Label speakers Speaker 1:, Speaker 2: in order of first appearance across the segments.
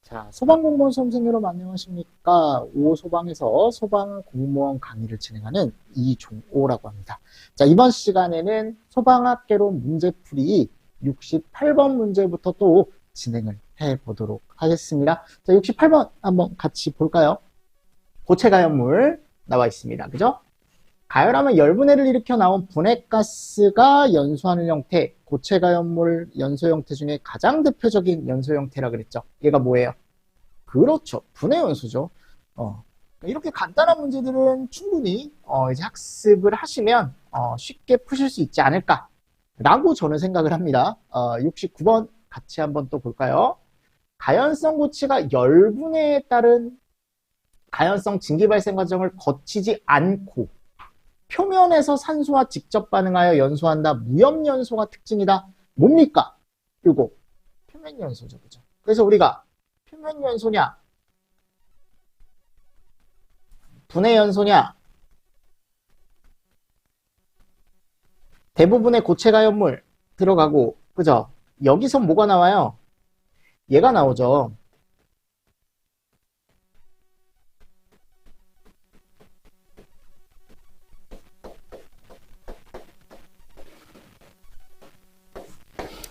Speaker 1: 자, 소방공무원 수험생 여러분 안녕하십니까? 5호 소방에서 소방 공무원 강의를 진행하는 이종호라고 합니다. 자, 이번 시간에는 소방학개론 문제풀이 68번 문제부터 또 진행을 해보도록 하겠습니다. 자, 68번 한번 같이 볼까요? 고체 가연물 나와 있습니다. 그죠? 가열하면 열분해를 일으켜 나온 분해가스가 연소하는 형태, 고체 가연물 연소 형태 중에 가장 대표적인 연소 형태라 그랬죠. 얘가 뭐예요? 그렇죠. 분해 연소죠. 이렇게 간단한 문제들은 충분히 이제 학습을 하시면 쉽게 푸실 수 있지 않을까라고 저는 생각을 합니다. 69번 같이 한번 또 볼까요? 가연성 고체가 열분해에 따른 가연성 증기 발생 과정을 거치지 않고 표면에서 산소와 직접 반응하여 연소한다. 무염연소가 특징이다. 뭡니까? 이거 표면연소죠. 그죠? 그래서 우리가 표면연소냐 분해연소냐 대부분의 고체 가연물 들어가고 그죠? 여기서 뭐가 나와요? 얘가 나오죠.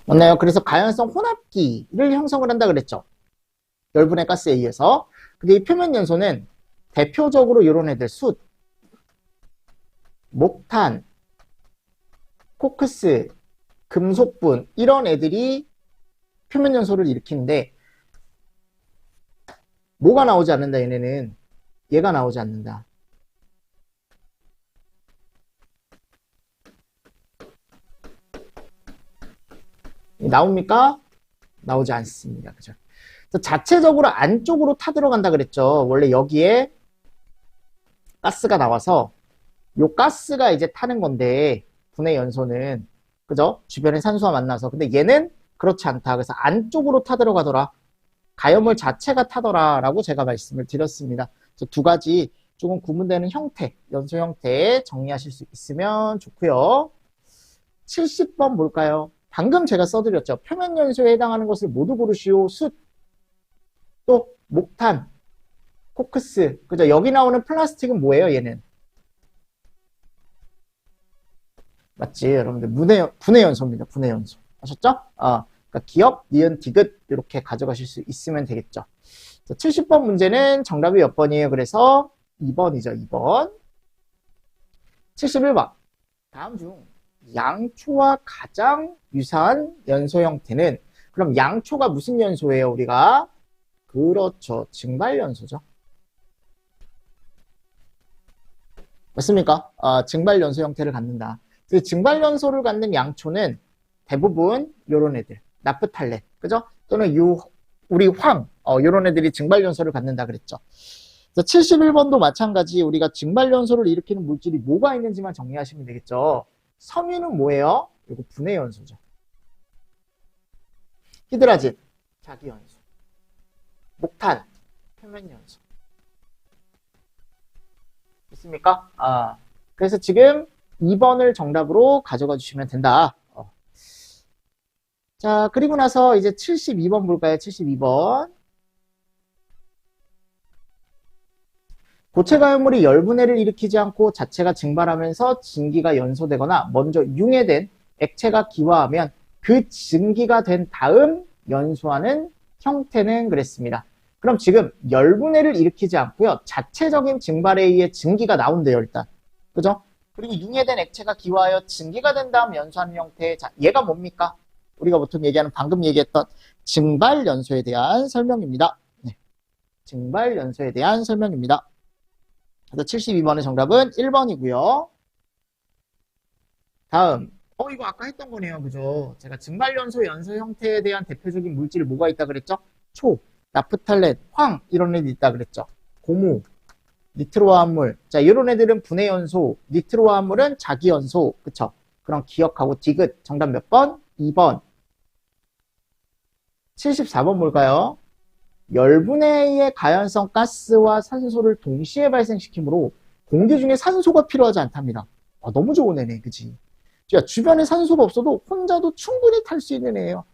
Speaker 1: 맞나요? 그래서 가연성 혼합기를 형성을 한다 그랬죠. 열분의 가스에 의해서. 근데 이 표면 연소는 대표적으로 이런 애들 숯, 목탄, 코크스, 금속분 이런 애들이 표면 연소를 일으키는데 뭐가 나오지 않는다 얘네는 얘가 나오지 않는다. 나옵니까? 나오지 않습니다. 그죠? 자체적으로 안쪽으로 타들어간다 그랬죠. 원래 여기에 가스가 나와서 요 가스가 이제 타는 건데 분해 연소는 그죠? 주변에 산소와 만나서 근데 얘는 그렇지 않다. 그래서 안쪽으로 타들어가더라. 가연물 자체가 타더라 라고 제가 말씀을 드렸습니다. 두 가지 조금 구분되는 형태, 연소 형태 정리하실 수 있으면 좋고요. 70번 볼까요? 방금 제가 써드렸죠. 표면 연소에 해당하는 것을 모두 고르시오. 숯, 또 목탄, 코크스. 그죠? 여기 나오는 플라스틱은 뭐예요? 얘는 맞지? 여러분들 분해 연소입니다. 분해 연소. 아셨죠? 그러니까 기억, 니은, 디귿 이렇게 가져가실 수 있으면 되겠죠. 70번 문제는 정답이 몇 번이에요? 그래서 2번이죠. 2번. 71번. 다음 중 양초와 가장 유사한 연소 형태는 그럼 양초가 무슨 연소예요? 우리가 그렇죠. 증발연소죠. 맞습니까? 증발연소 형태를 갖는다. 그 증발연소를 갖는 양초는 대부분 요런 애들 나프탈렌 그죠? 또는 우리 황 요런 애들이 증발연소를 갖는다 그랬죠. 71번도 마찬가지 우리가 증발연소를 일으키는 물질이 뭐가 있는지만 정리하시면 되겠죠. 섬유는 뭐예요? 이거 분해연소죠. 히드라진 자기연소, 목탄 표면연소. 있습니까? 그래서 지금 2번을 정답으로 가져가 주시면 된다. 자, 그리고 나서 이제 72번 볼까요? 72번. 고체 가연물이 열분해를 일으키지 않고 자체가 증발하면서 증기가 연소되거나 먼저 융해된 액체가 기화하면 그 증기가 된 다음 연소하는 형태는 그랬습니다. 그럼 지금 열분해를 일으키지 않고요. 자체적인 증발에 의해 증기가 나온대요, 일단. 그죠? 그리고 융해된 액체가 기화하여 증기가 된 다음 연소하는 형태. 자, 얘가 뭡니까? 우리가 보통 얘기하는 방금 얘기했던 증발 연소에 대한 설명입니다. 네. 증발 연소에 대한 설명입니다. 그래서 72번의 정답은 1번이고요. 다음. 이거 아까 했던 거네요. 그죠? 제가 증발연소 연소 형태에 대한 대표적인 물질이 뭐가 있다 그랬죠? 초, 나프탈렌, 황 이런 애들이 있다 그랬죠. 고무, 니트로화합물. 자, 이런 애들은 분해연소, 니트로화합물은 자기연소. 그쵸? 그럼 기억하고 디귿. 정답 몇 번? 2번. 74번 볼까요? 열분해의 가연성 가스와 산소를 동시에 발생시키므로 공기 중에 산소가 필요하지 않답니다. 너무 좋은 애네, 그치? 주변에 산소가 없어도 혼자도 충분히 탈 수 있는 애예요.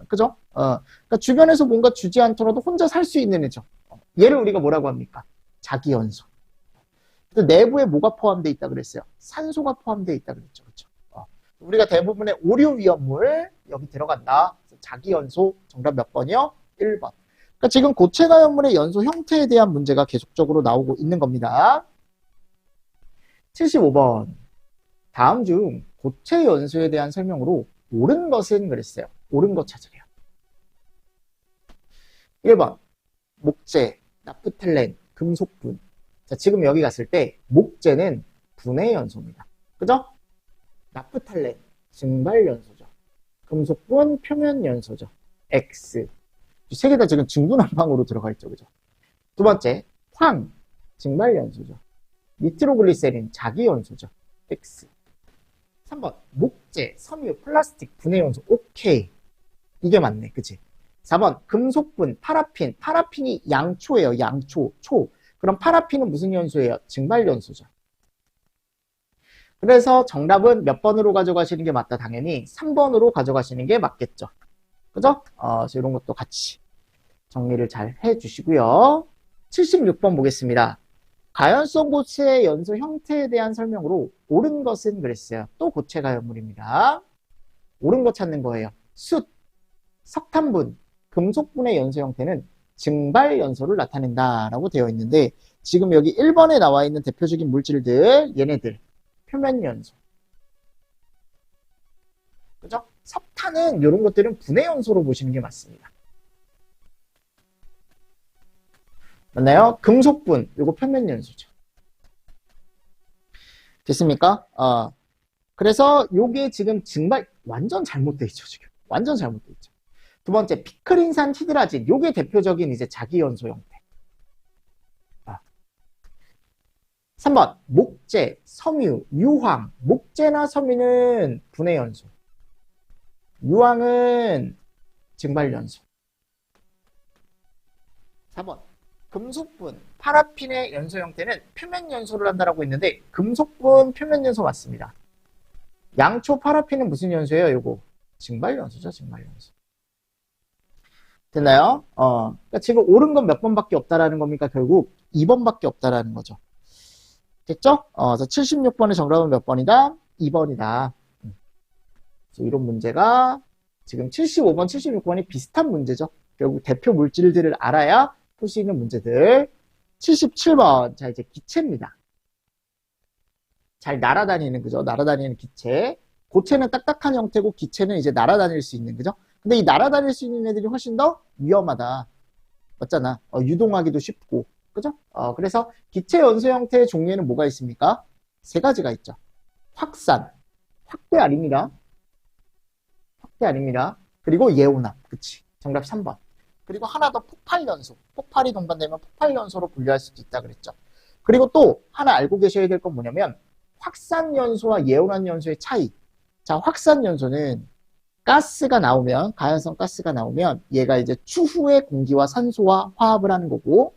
Speaker 1: 그죠? 그러니까 주변에서 뭔가 주지 않더라도 혼자 살 수 있는 애죠. 얘를 우리가 뭐라고 합니까? 자기연소. 내부에 뭐가 포함되어 있다 그랬어요? 산소가 포함되어 있다 그랬죠. 그렇죠? 우리가 대부분의 오류 위험물 여기 들어간다. 자기연소 정답 몇 번이요? 1번. 그러니까 지금 고체 가연물의 연소 형태에 대한 문제가 계속적으로 나오고 있는 겁니다. 75번. 다음 중 고체 연소에 대한 설명으로 옳은 것은 그랬어요. 옳은 것 찾으래요. 1번. 목재, 나프탈렌, 금속분. 자, 지금 여기 갔을 때 목재는 분해 연소입니다. 그죠? 나프탈렌, 증발 연소죠. 금속분, 표면 연소죠. X. 세 개 다 지금 중구난방으로 들어가 있죠. 그죠? 두 번째, 황, 증발 연소죠. 니트로글리세린, 자기 연소죠. X. 3번, 목재, 섬유, 플라스틱, 분해 연소. 오케이. 이게 맞네. 그치? 4번, 금속분, 파라핀. 파라핀이 양초예요. 양초, 초. 그럼 파라핀은 무슨 연소예요? 증발 연소죠. 그래서 정답은 몇 번으로 가져가시는 게 맞다? 당연히 3번으로 가져가시는 게 맞겠죠. 그죠? 그래서 이런 것도 같이 정리를 잘 해주시고요. 76번 보겠습니다. 가연성 고체의 연소 형태에 대한 설명으로 옳은 것은 그랬어요. 또 고체 가연물입니다. 옳은 거 찾는 거예요. 숯, 석탄분, 금속분의 연소 형태는 증발 연소를 나타낸다라고 되어 있는데 지금 여기 1번에 나와 있는 대표적인 물질들 얘네들 표면 연소. 그죠? 석탄은 이런 것들은 분해 연소로 보시는 게 맞습니다. 맞나요? 금속분, 이거 표면 연소죠. 됐습니까? 그래서 요게 지금 증발, 완전 잘못되어 있죠, 지금. 완전 잘못되어 있죠. 두 번째, 피크린산 히드라진, 요게 대표적인 이제 자기 연소 형태. 3번, 목재, 섬유, 유황. 목재나 섬유는 분해 연소. 유황은 증발 연소. 4번, 금속분, 파라핀의 연소 형태는 표면 연소를 한다라고 했는데 금속분 표면 연소 맞습니다. 양초 파라핀은 무슨 연소예요? 요거 증발 연소죠. 증발 연소. 됐나요? 그러니까 지금 옳은 건 몇 번밖에 없다라는 겁니까? 결국 2번밖에 없다라는 거죠. 됐죠? 그래서 76번의 정답은 몇 번이다? 2번이다. 이런 문제가 지금 75번, 76번이 비슷한 문제죠. 결국 대표 물질들을 알아야 풀 수 있는 문제들. 77번. 자, 이제 기체입니다. 잘 날아다니는, 그죠? 날아다니는 기체. 고체는 딱딱한 형태고 기체는 이제 날아다닐 수 있는, 그죠? 근데 이 날아다닐 수 있는 애들이 훨씬 더 위험하다. 맞잖아. 유동하기도 쉽고. 그죠? 그래서 기체 연소 형태의 종류에는 뭐가 있습니까? 세 가지가 있죠. 확산. 확대 아닙니다. 확대 아닙니다. 그리고 예온합. 그치. 정답 3번. 그리고 하나 더 폭발연소. 폭발이 동반되면 폭발연소로 분류할 수도 있다 그랬죠. 그리고 또 하나 알고 계셔야 될 건 뭐냐면 확산연소와 예온합연소의 차이. 자, 확산연소는 가스가 나오면, 가연성 가스가 나오면 얘가 이제 추후에 공기와 산소와 화합을 하는 거고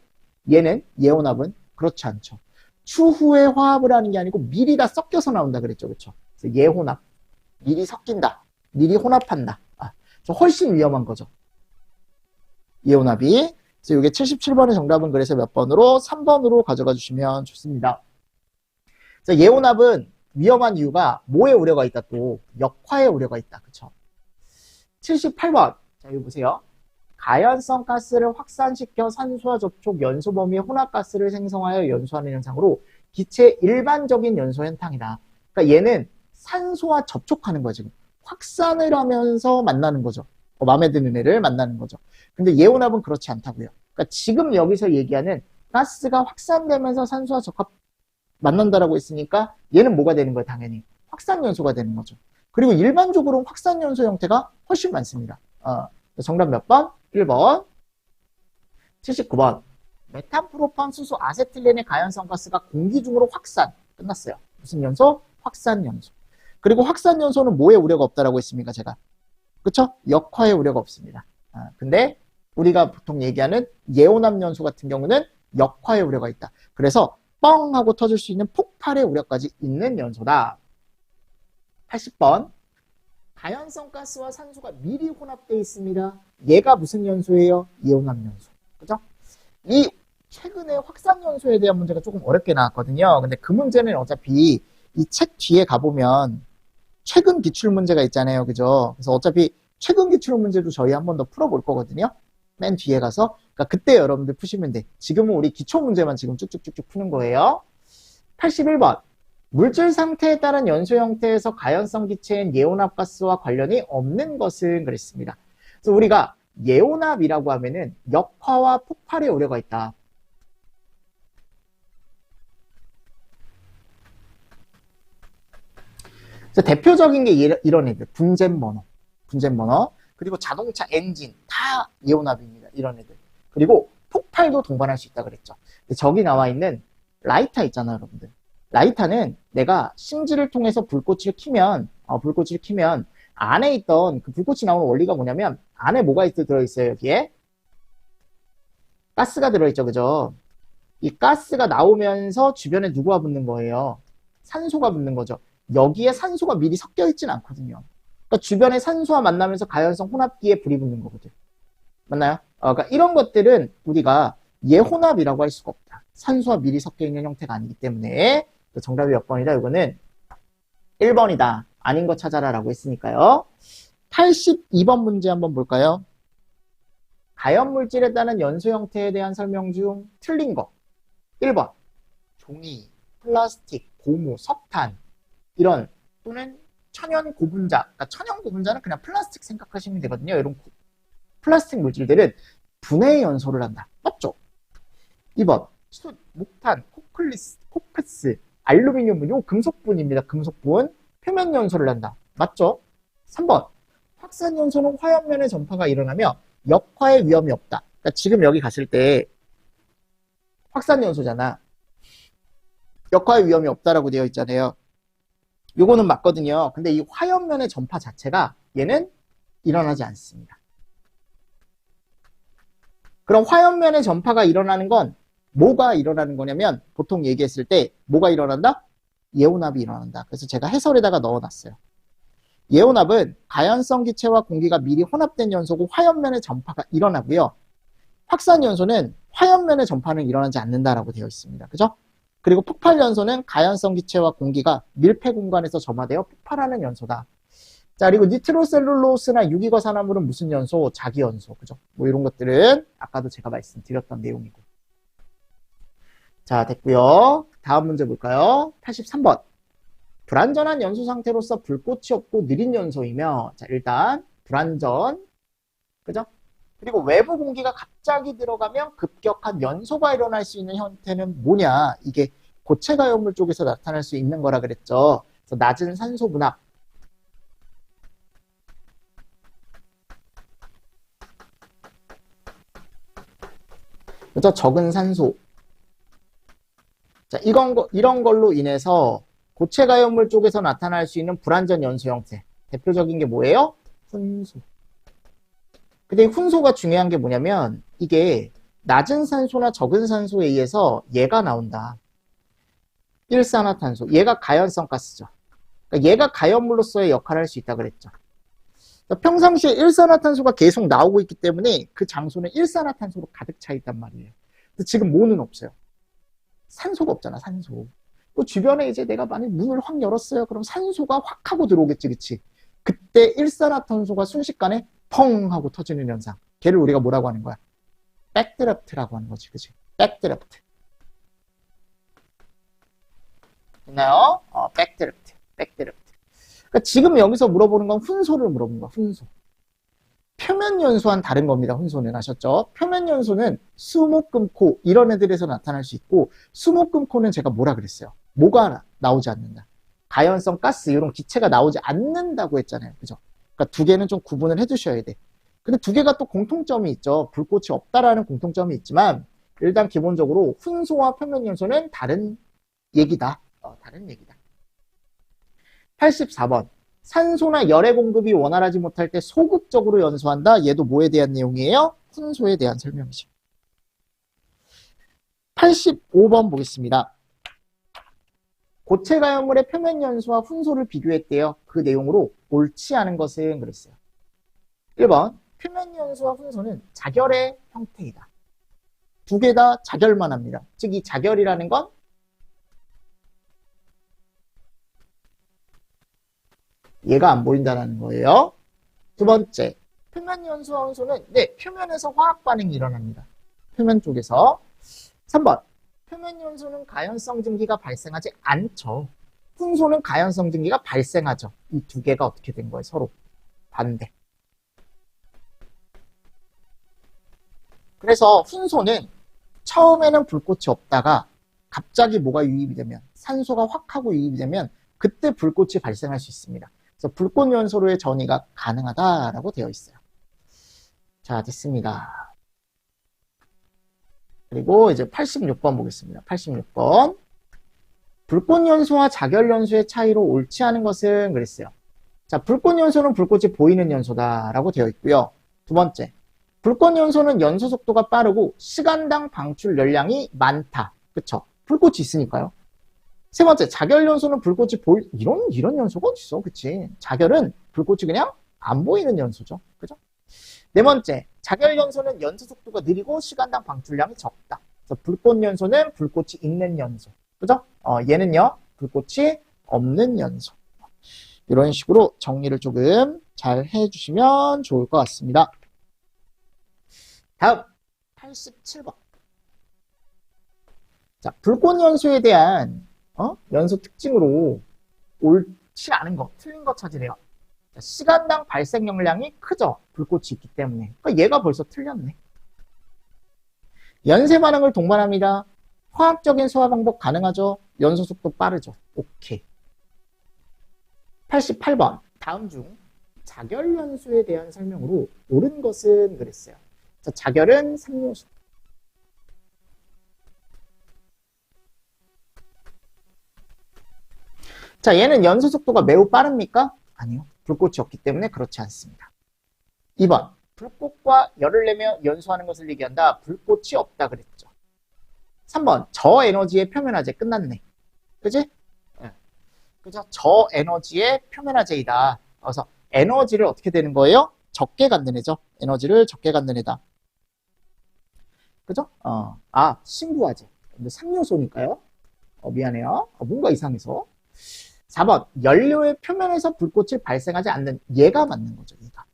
Speaker 1: 얘는 예온합은 그렇지 않죠. 추후에 화합을 하는 게 아니고 미리 다 섞여서 나온다 그랬죠. 그렇죠? 그래서 예혼합. 미리 섞인다. 미리 혼합한다. 훨씬 위험한 거죠. 예혼합이. 그래서 이게 77번의 정답은 그래서 몇 번으로? 3번으로 가져가 주시면 좋습니다. 그래서 예혼합은 위험한 이유가 뭐에 우려가 있다? 또 역화에 우려가 있다. 그쵸? 78번. 자, 여기 보세요. 가연성 가스를 확산시켜 산소와 접촉 연소 범위의 혼합가스를 생성하여 연소하는 현상으로 기체의 일반적인 연소 현상이다. 그러니까 얘는 산소와 접촉하는 거야, 지금. 확산을 하면서 만나는 거죠. 마음에 드는 애를 만나는 거죠. 근데 예혼합은 그렇지 않다고요. 그러니까 지금 여기서 얘기하는 가스가 확산되면서 산소와 적합 만난다라고 했으니까 얘는 뭐가 되는 거예요? 당연히 확산연소가 되는 거죠. 그리고 일반적으로는 확산연소 형태가 훨씬 많습니다. 정답 몇 번? 1번. 79번. 메탄프로판, 수소, 아세틸렌의 가연성 가스가 공기 중으로 확산. 끝났어요. 무슨 연소? 확산연소. 그리고 확산연소는 뭐에 우려가 없다라고 했습니까? 제가. 그쵸? 역화에 우려가 없습니다. 근데 우리가 보통 얘기하는 예온합연소 같은 경우는 역화에 우려가 있다. 그래서 뻥 하고 터질 수 있는 폭발의 우려까지 있는 연소다. 80번. 가연성 가스와 산소가 미리 혼합되어 있습니다. 얘가 무슨 연소예요? 이온합 연소. 그죠? 이 최근에 확산 연소에 대한 문제가 조금 어렵게 나왔거든요. 근데 그 문제는 어차피 이 책 뒤에 가보면 최근 기출 문제가 있잖아요. 그죠? 그래서 어차피 최근 기출 문제도 저희 한 번 더 풀어볼 거거든요. 맨 뒤에 가서. 그러니까 그때 여러분들 푸시면 돼. 지금은 우리 기초 문제만 지금 쭉쭉쭉쭉 푸는 거예요. 81번. 물질 상태에 따른 연소 형태에서 가연성 기체인 예온합가스와 관련이 없는 것은 그랬습니다. 그래서 우리가 예온합이라고 하면은 역화와 폭발의 우려가 있다. 그래서 대표적인 게 이런 애들. 분젠버너, 그리고 자동차 엔진 다 예온합입니다. 이런 애들. 그리고 폭발도 동반할 수 있다 그랬죠. 저기 나와 있는 라이터 있잖아요, 여러분들. 라이터는 내가 심지를 통해서 불꽃을 켜면 안에 있던 그 불꽃이 나오는 원리가 뭐냐면 안에 뭐가 들어있어요, 여기에? 가스가 들어있죠, 그죠? 이 가스가 나오면서 주변에 누구가 붙는 거예요? 산소가 붙는 거죠. 여기에 산소가 미리 섞여 있진 않거든요. 그러니까 주변에 산소와 만나면서 가연성 혼합기에 불이 붙는 거거든. 맞나요? 그러니까 이런 것들은 우리가 예혼합이라고 할 수가 없다. 산소와 미리 섞여 있는 형태가 아니기 때문에 정답이 몇 번이다? 이거는 1번이다. 아닌 거 찾아라 라고 했으니까요. 82번 문제 한번 볼까요? 가연물질에 따른 연소 형태에 대한 설명 중 틀린 거. 1번. 종이, 플라스틱, 고무, 석탄 이런 또는 천연 고분자. 그러니까 천연 고분자는 그냥 플라스틱 생각하시면 되거든요. 이런 플라스틱 물질들은 분해 연소를 한다. 맞죠? 2번. 숯, 목탄, 코크스, 알루미늄, 요 금속분입니다. 금속분. 표면 연소를 한다. 맞죠? 3번. 확산 연소는 화염면의 전파가 일어나며 역화의 위험이 없다. 그러니까 지금 여기 갔을 때 확산 연소잖아. 역화의 위험이 없다라고 되어 있잖아요. 요거는 맞거든요. 근데 이 화염면의 전파 자체가 얘는 일어나지 않습니다. 그럼 화염면의 전파가 일어나는 건 뭐가 일어나는 거냐면 보통 얘기했을 때 뭐가 일어난다? 예온합이 일어난다. 그래서 제가 해설에다가 넣어놨어요. 예온합은 가연성 기체와 공기가 미리 혼합된 연소고 화염면의 전파가 일어나고요. 확산 연소는 화염면의 전파는 일어나지 않는다라고 되어 있습니다. 그죠? 그리고 폭발 연소는 가연성 기체와 공기가 밀폐 공간에서 점화되어 폭발하는 연소다. 자, 그리고 니트로셀룰로스나 유기과산화물은 무슨 연소? 자기연소. 그죠? 뭐 이런 것들은 아까도 제가 말씀드렸던 내용이고. 자, 됐고요. 다음 문제 볼까요? 83번. 불완전한 연소 상태로서 불꽃이 없고 느린 연소이며, 자, 일단 불완전. 그죠? 그리고 외부 공기가 갑자기 들어가면 급격한 연소가 일어날 수 있는 형태는 뭐냐? 이게 고체 가연물 쪽에서 나타날 수 있는 거라 그랬죠. 그래서 낮은 산소 분압. 그죠? 적은 산소. 자, 이런 걸로 인해서 고체 가연물 쪽에서 나타날 수 있는 불완전 연소 형태. 대표적인 게 뭐예요? 훈소. 근데 훈소가 중요한 게 뭐냐면 이게 낮은 산소나 적은 산소에 의해서 얘가 나온다. 일산화탄소. 얘가 가연성 가스죠. 그러니까 얘가 가연물로서의 역할을 할 수 있다 그랬죠. 그러니까 평상시에 일산화탄소가 계속 나오고 있기 때문에 그 장소는 일산화탄소로 가득 차 있단 말이에요. 근데 지금 뭐는 없어요. 산소가 없잖아, 산소. 그 주변에 이제 내가 만약 문을 확 열었어요. 그럼 산소가 확 하고 들어오겠지, 그치? 그때 일산화탄소가 순식간에 펑 하고 터지는 현상. 걔를 우리가 뭐라고 하는 거야? 백드래프트라고 하는 거지, 그치? 백드래프트. 됐나요? 백드래프트. 그러니까 지금 여기서 물어보는 건 훈소를 물어본 거야, 훈소. 표면 연소와는 다른 겁니다, 훈소는. 아셨죠? 표면 연소는 수목금코 이런 애들에서 나타날 수 있고, 수목금코는 제가 뭐라 그랬어요? 뭐가 나오지 않는다. 가연성 가스 이런 기체가 나오지 않는다고 했잖아요. 그죠? 그러니까 두 개는 좀 구분을 해두셔야 돼. 근데 두 개가 또 공통점이 있죠. 불꽃이 없다라는 공통점이 있지만 일단 기본적으로 훈소와 표면 연소는 다른 얘기다. 다른 얘기다. 84번. 산소나 열의 공급이 원활하지 못할 때 소극적으로 연소한다. 얘도 뭐에 대한 내용이에요? 훈소에 대한 설명이죠. 85번 보겠습니다. 고체 가연물의 표면 연소와 훈소를 비교했대요. 그 내용으로 옳지 않은 것은 그랬어요. 1번 표면연소와 훈소는 자결의 형태이다. 두 개 다 자결만 합니다. 즉 이 자결이라는 건 얘가 안 보인다는 거예요. 두 번째, 표면연소와 훈소는 표면에서 화학 반응이 일어납니다. 표면 쪽에서. 3번, 표면연소는 가연성 증기가 발생하지 않죠. 훈소는 가연성 증기가 발생하죠. 이 두 개가 어떻게 된 거예요? 서로 반대. 그래서 훈소는 처음에는 불꽃이 없다가 갑자기 뭐가 유입이 되면 산소가 확 하고 유입이 되면 그때 불꽃이 발생할 수 있습니다. 그래서 불꽃 연소로의 전이가 가능하다라고 되어 있어요. 자, 됐습니다. 그리고 이제 86번 보겠습니다. 86번. 불꽃 연소와 자결 연소의 차이로 옳지 않은 것은 그랬어요. 자, 불꽃 연소는 불꽃이 보이는 연소다라고 되어 있고요. 두 번째, 불꽃 연소는 연소 속도가 빠르고 시간당 방출 열량이 많다. 그쵸? 불꽃이 있으니까요. 세 번째, 자결 연소는 불꽃이 이런 연소가 어딨어? 그치? 자결은 불꽃이 그냥 안 보이는 연소죠. 그죠? 네 번째, 자결 연소는 연소 속도가 느리고 시간당 방출량이 적다. 그래서 불꽃 연소는 불꽃이 있는 연소. 그죠? 얘는요, 불꽃이 없는 연소. 이런 식으로 정리를 조금 잘 해주시면 좋을 것 같습니다. 다음 87번. 자, 불꽃 연소에 대한 연소 특징으로 옳지 않은 거, 틀린 거 찾으래요. 자, 시간당 발생 용량이 크죠. 불꽃이 있기 때문에. 그러니까 얘가 벌써 틀렸네. 연쇄 반응을 동반합니다. 화학적인 소화 방법 가능하죠. 연소 속도 빠르죠. 오케이. 88번. 다음 중 자결 연소에 대한 설명으로 옳은 것은 그랬어요. 자, 자결은 3요소. 자, 얘는 연소 속도가 매우 빠릅니까? 아니요. 불꽃이 없기 때문에 그렇지 않습니다. 2번. 불꽃과 열을 내며 연소하는 것을 얘기한다. 불꽃이 없다 그랬죠. 3번. 저에너지의 표면화제 끝났네. 그지? 네. 그죠? 저에너지의 표면화제이다. 그래서 에너지를 어떻게 되는 거예요? 적게 갖는 애죠. 에너지를 적게 갖는 애다. 그죠? 신부화제. 근데 3요소니까요. 미안해요. 뭔가 이상해서. 4번. 연료의 표면에서 불꽃이 발생하지 않는 얘가 맞는 거죠. 얘가.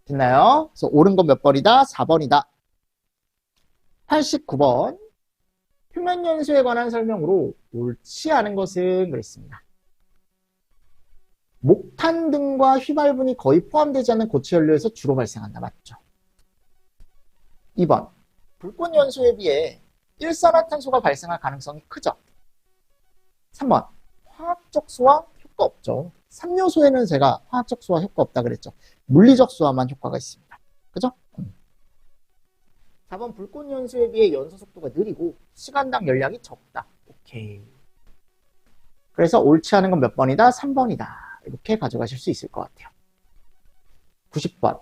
Speaker 1: 됐나요? 그래서 옳은 건 몇 번이다? 4번이다. 89번. 표면 연소에 관한 설명으로 옳지 않은 것은 그랬습니다. 목탄 등과 휘발분이 거의 포함되지 않는 고체 연료에서 주로 발생한다. 맞죠? 2번. 불꽃 연소에 비해 일산화탄소가 발생할 가능성이 크죠. 3번. 화학적 소화 효과 없죠. 3요소에는 제가 화학적 소화 효과 없다 그랬죠. 물리적 소화만 효과가 있습니다. 그죠? 4번. 불꽃 연소에 비해 연소 속도가 느리고 시간당 열량이 적다. 오케이. 그래서 옳지 않은 건 몇 번이다? 3번이다. 이렇게 가져가실 수 있을 것 같아요. 90번.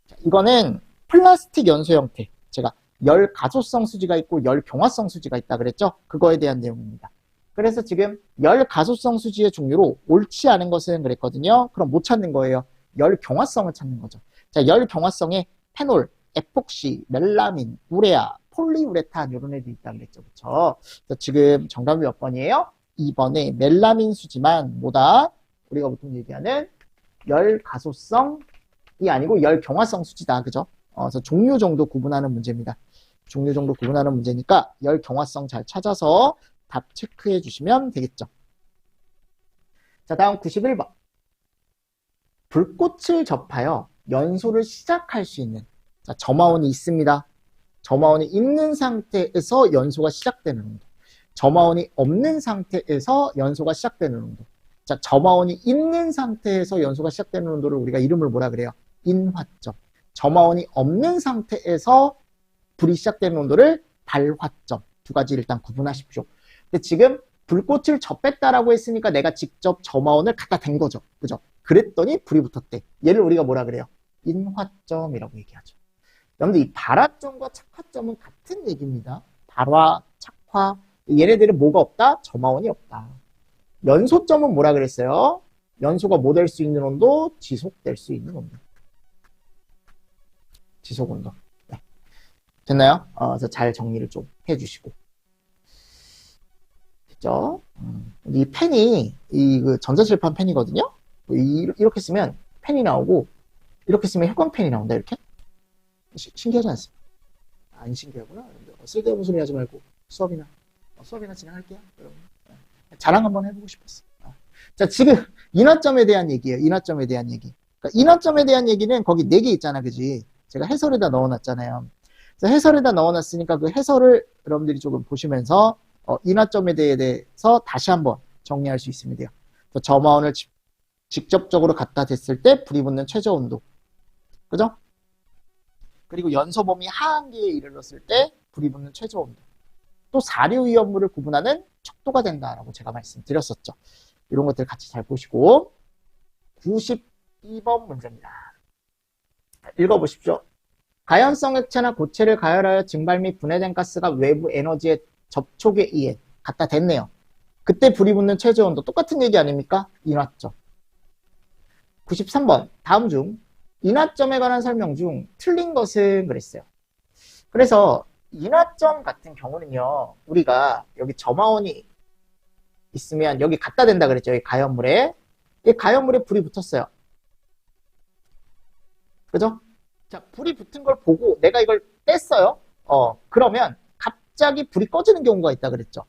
Speaker 1: 자, 이거는 플라스틱 연소 형태. 제가 열 가소성 수지가 있고 열 경화성 수지가 있다 그랬죠? 그거에 대한 내용입니다. 그래서 지금 열 가소성 수지의 종류로 옳지 않은 것은 그랬거든요. 그럼 못 찾는 거예요. 열 경화성을 찾는 거죠. 자, 열 경화성에 페놀, 에폭시, 멜라민, 우레아, 폴리우레탄 이런 애들이 있다 그랬죠. 그렇죠? 지금 정답이 몇 번이에요? 2번에 멜라민 수지만 뭐다? 우리가 보통 얘기하는 열 가소성이 아니고 열 경화성 수지다. 그죠? 그래서 종류 정도 구분하는 문제입니다. 종류 정도 구분하는 문제니까 열 경화성 잘 찾아서 답 체크해 주시면 되겠죠. 자, 다음 91번. 불꽃을 접하여 연소를 시작할 수 있는 점화원이 있습니다. 점화원이 있는 상태에서 연소가 시작되는 온도. 점화원이 없는 상태에서 연소가 시작되는 온도. 자, 점화원이 있는 상태에서 연소가 시작되는 온도를 우리가 이름을 뭐라 그래요? 인화점. 점화원이 없는 상태에서 불이 시작되는 온도를 발화점. 두 가지 일단 구분하십시오. 근데 지금 불꽃을 접했다라고 했으니까 내가 직접 점화원을 갖다 댄 거죠. 그죠? 그랬더니 불이 붙었대. 얘를 우리가 뭐라 그래요? 인화점이라고 얘기하죠. 여러분들 이 발화점과 착화점은 같은 얘기입니다. 발화, 착화. 얘네들은 뭐가 없다? 점화원이 없다. 연소점은 뭐라 그랬어요? 연소가 뭐 될 수 있는 온도? 지속될 수 있는 온도. 지속 온도. 네. 됐나요? 그래서 잘 정리를 좀 해주시고. 됐죠? 이 펜이, 그 전자칠판 펜이거든요? 이렇게 쓰면 펜이 나오고, 이렇게 쓰면 형광펜이 나온다, 이렇게? 신기하지 않습니까? 안 신기하구나. 쓸데없는 소리 하지 말고, 수업이나 진행할게요, 여러분. 자랑 한번 해보고 싶었어. 자, 지금, 인화점에 대한 얘기예요, 인화점에 대한 얘기. 그러니까 인화점에 대한 얘기는 거기 4개 있잖아, 그지? 제가 해설에다 넣어놨잖아요. 그래서 해설에다 넣어놨으니까 그 해설을 여러분들이 조금 보시면서 인화점에 대해서 다시 한번 정리할 수 있으면 돼요. 점화원을 직접적으로 갖다 댔을 때 불이 붙는 최저 온도. 그죠? 그리고 연소범위 하한계에 이르렀을 때 불이 붙는 최저 온도. 또 사료위험물을 구분하는 척도가 된다라고 제가 말씀드렸었죠. 이런 것들 같이 잘 보시고 92번 문제입니다. 읽어보십시오. 가연성 액체나 고체를 가열하여 증발 및 분해된 가스가 외부 에너지의 접촉에 의해 갖다 댔네요. 그때 불이 붙는 최저 온도 똑같은 얘기 아닙니까? 인화점. 93번 다음 중 인화점에 관한 설명 중 틀린 것은 그랬어요. 그래서 인화점 같은 경우는요. 우리가 여기 점화원이 있으면 여기 갖다 댄다 그랬죠. 이 가연물에. 이 가연물에 불이 붙었어요. 그죠? 자, 불이 붙은 걸 보고 내가 이걸 뗐어요. 그러면 갑자기 불이 꺼지는 경우가 있다 그랬죠.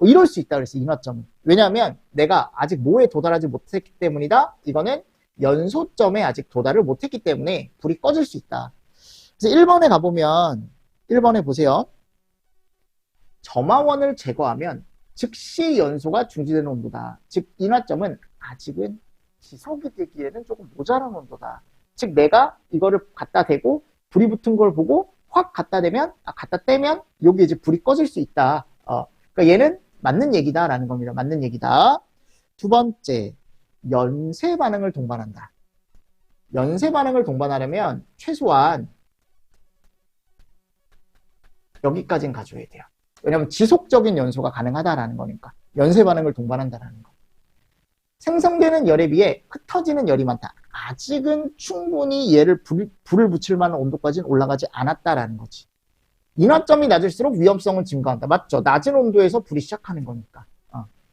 Speaker 1: 이럴 수 있다 그랬어요. 인화점은. 왜냐하면 내가 아직 뭐에 도달하지 못했기 때문이다. 이거는 연소점에 아직 도달을 못했기 때문에 불이 꺼질 수 있다. 그래서 1번에 가보면 1번에 보세요. 점화원을 제거하면 즉시 연소가 중지되는 온도다. 즉 인화점은 아직은 지속이 되기에는 조금 모자란 온도다. 즉 내가 이거를 갖다 대고 불이 붙은 걸 보고 확 갖다 떼면 여기 이제 불이 꺼질 수 있다. 그러니까 얘는 맞는 얘기다라는 겁니다. 맞는 얘기다. 두 번째, 연쇄 반응을 동반한다. 연쇄 반응을 동반하려면 최소한 여기까지는 가져야 돼요. 왜냐하면 지속적인 연소가 가능하다라는 거니까. 연쇄 반응을 동반한다라는 거. 생성되는 열에 비해 흩어지는 열이 많다. 아직은 충분히 얘를 불을 붙일 만한 온도까지는 올라가지 않았다라는 거지. 인화점이 낮을수록 위험성은 증가한다. 맞죠? 낮은 온도에서 불이 시작하는 거니까.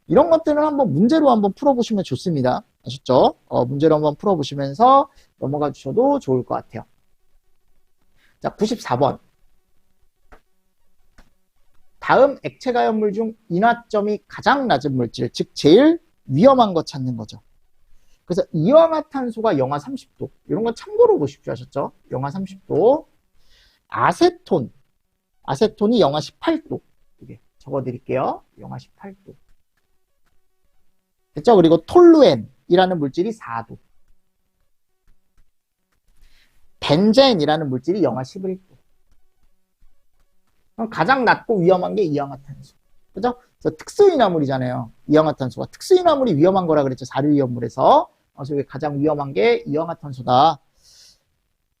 Speaker 1: 이런 것들은 한번 문제로 한번 풀어보시면 좋습니다. 아셨죠? 문제로 한번 풀어보시면서 넘어가 주셔도 좋을 것 같아요. 자, 94번. 다음 액체 가연물 중 인화점이 가장 낮은 물질, 즉 제일 위험한 거 찾는 거죠. 그래서 이황화탄소가 영하 30도. 이런 거 참고로 보십시오. 하셨죠? 영하 30도. 아세톤이 영하 18도. 이게 적어드릴게요. 영하 18도. 됐죠? 그리고 톨루엔이라는 물질이 4도. 벤젠이라는 물질이 영하 11도. 가장 낮고 위험한 게 이황화탄소. 그죠? 그래서 특수인화물이잖아요. 이황화탄소가. 특수인화물이 위험한 거라 그랬죠. 사료위험물에서. 그래서 가장 위험한 게 이황화탄소다.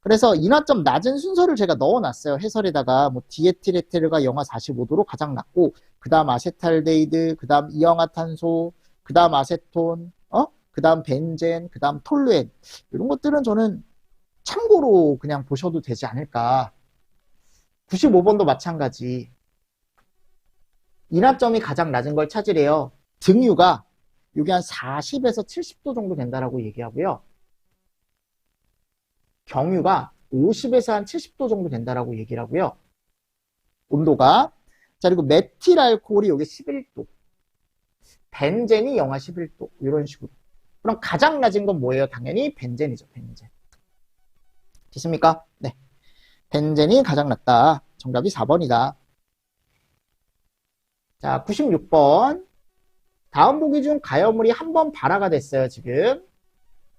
Speaker 1: 그래서 인화점 낮은 순서를 제가 넣어놨어요. 해설에다가 뭐 디에틸에테르가 영하 45도로 가장 낮고 그 다음 아세탈데히드, 그 다음 이황화탄소, 그 다음 아세톤, 그 다음 벤젠, 그 다음 톨루엔. 이런 것들은 저는 참고로 그냥 보셔도 되지 않을까. 95번도 마찬가지. 인화점이 가장 낮은 걸 찾으래요. 등유가 여기 한 40에서 70도 정도 된다라고 얘기하고요. 경유가 50에서 한 70도 정도 된다라고 얘기를 하고요. 온도가. 자, 그리고 메틸 알코올이 여기 11도. 벤젠이 영하 11도. 이런 식으로. 그럼 가장 낮은 건 뭐예요? 당연히 벤젠이죠. 벤젠. 됐습니까? 네. 벤젠이 가장 낮다. 정답이 4번이다. 자, 96번. 다음 보기 중 가연물이 한 번 발화가 됐어요, 지금.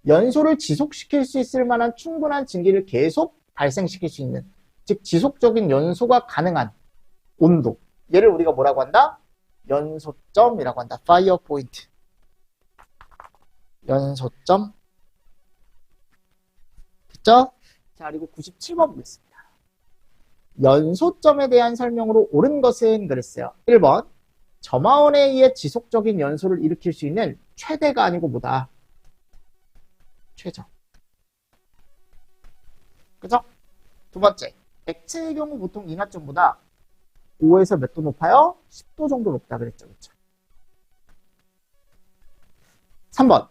Speaker 1: 연소를 지속시킬 수 있을 만한 충분한 증기를 계속 발생시킬 수 있는, 즉 지속적인 연소가 가능한 온도. 얘를 우리가 뭐라고 한다? 연소점이라고 한다. 파이어 포인트. 연소점. 됐죠? 자, 그리고 97번 보겠습니다. 연소점에 대한 설명으로 옳은 것은 그랬어요. 1번. 점화원에 의해 지속적인 연소를 일으킬 수 있는 최대가 아니고 뭐다? 최저. 그죠? 두 번째, 액체의 경우 보통 인화점보다 5에서 몇 도 높아요? 10도 정도 높다 그랬죠. 그렇죠? 3번,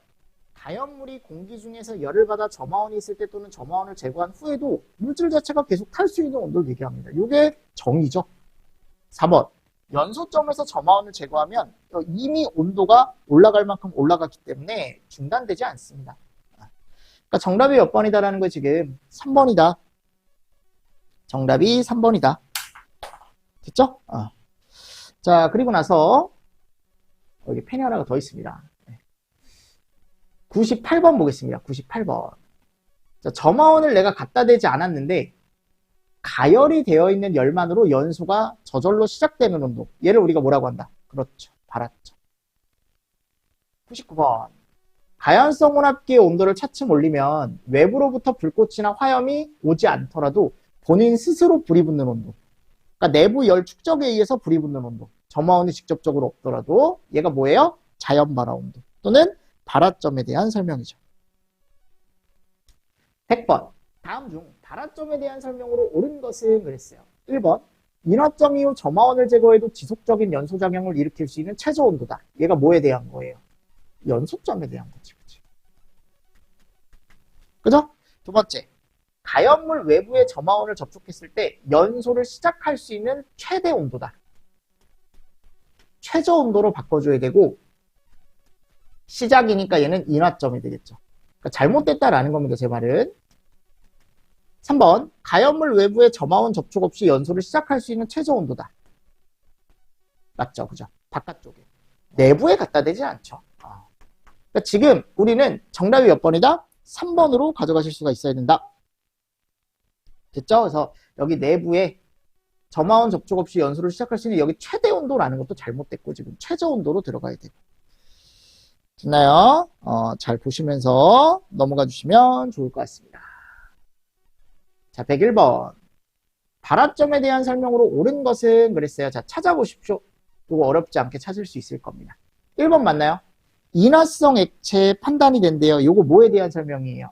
Speaker 1: 가연물이 공기 중에서 열을 받아 점화원이 있을 때 또는 점화원을 제거한 후에도 물질 자체가 계속 탈 수 있는 온도를 얘기합니다. 이게 정의죠. 4번, 연소점에서 점화원을 제거하면 이미 온도가 올라갈 만큼 올라갔기 때문에 중단되지 않습니다. 그러니까 정답이 몇 번이다라는 거 지금 3번이다. 정답이 3번이다. 됐죠? 자, 그리고 나서 여기 펜이 하나가 더 있습니다. 98번 보겠습니다. 98번. 자, 점화원을 내가 갖다 대지 않았는데 가열이 되어 있는 열만으로 연소가 저절로 시작되는 온도. 얘를 우리가 뭐라고 한다? 그렇죠. 발화점. 99번. 가연성 혼합기의 온도를 차츰 올리면 외부로부터 불꽃이나 화염이 오지 않더라도 본인 스스로 불이 붙는 온도. 그러니까 내부 열 축적에 의해서 불이 붙는 온도. 점화원이 직접적으로 없더라도 얘가 뭐예요? 자연 발화 온도 또는 발화점에 대한 설명이죠. 100번. 다음 중 발화점에 대한 설명으로 옳은 것은 그랬어요. 1번. 인화점 이후 점화원을 제거해도 지속적인 연소작용을 일으킬 수 있는 최저 온도다. 얘가 뭐에 대한 거예요? 연소점에 대한 거지. 그죠? 두 번째. 가연물 외부의 점화원을 접촉했을 때 연소를 시작할 수 있는 최대 온도다. 최저 온도로 바꿔줘야 되고 시작이니까 얘는 인화점이 되겠죠. 그러니까 잘못됐다라는 겁니다. 제 말은. 3번. 가연물 외부의 점화원 접촉 없이 연소를 시작할 수 있는 최저 온도다. 맞죠? 그죠? 바깥쪽에. 내부에 갖다 대지 않죠. 그러니까 지금 우리는 정답이 몇 번이다? 3번으로 가져가실 수가 있어야 된다. 됐죠? 그래서 여기 내부에 점화원 접촉 없이 연소를 시작할 수 있는 여기 최대 온도라는 것도 잘못됐고 지금 최저 온도로 들어가야 되고. 됐나요? 잘 보시면서 넘어가 주시면 좋을 것 같습니다. 자, 101번. 발화점에 대한 설명으로 옳은 것은 그랬어요. 자, 찾아보십시오. 이거 어렵지 않게 찾을 수 있을 겁니다. 1번 맞나요? 인화성 액체 판단이 된대요. 이거 뭐에 대한 설명이에요?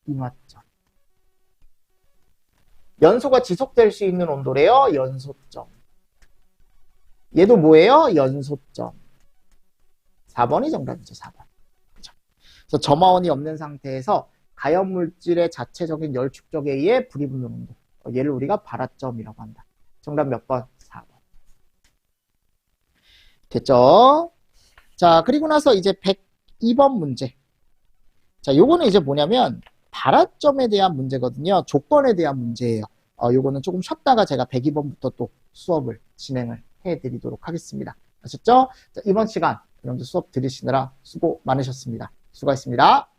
Speaker 1: 인화점. 연소가 지속될 수 있는 온도래요. 연소점. 얘도 뭐예요? 연소점. 4번이 정답이죠. 4번. 그죠? 그래서 점화원이 없는 상태에서 가연물질의 자체적인 열 축적에 의해 불이 붙는 온도. 얘를 우리가 발화점이라고 한다. 정답 몇 번? 4번. 됐죠? 자, 그리고 나서 이제 102번 문제. 자, 요거는 이제 뭐냐면 발화점에 대한 문제거든요. 조건에 대한 문제예요. 요거는 조금 쉬었다가 제가 102번부터 또 수업을 진행을 해드리도록 하겠습니다. 아셨죠? 자, 이번 시간 여러분들 수업 들으시느라 수고 많으셨습니다. 수고하셨습니다.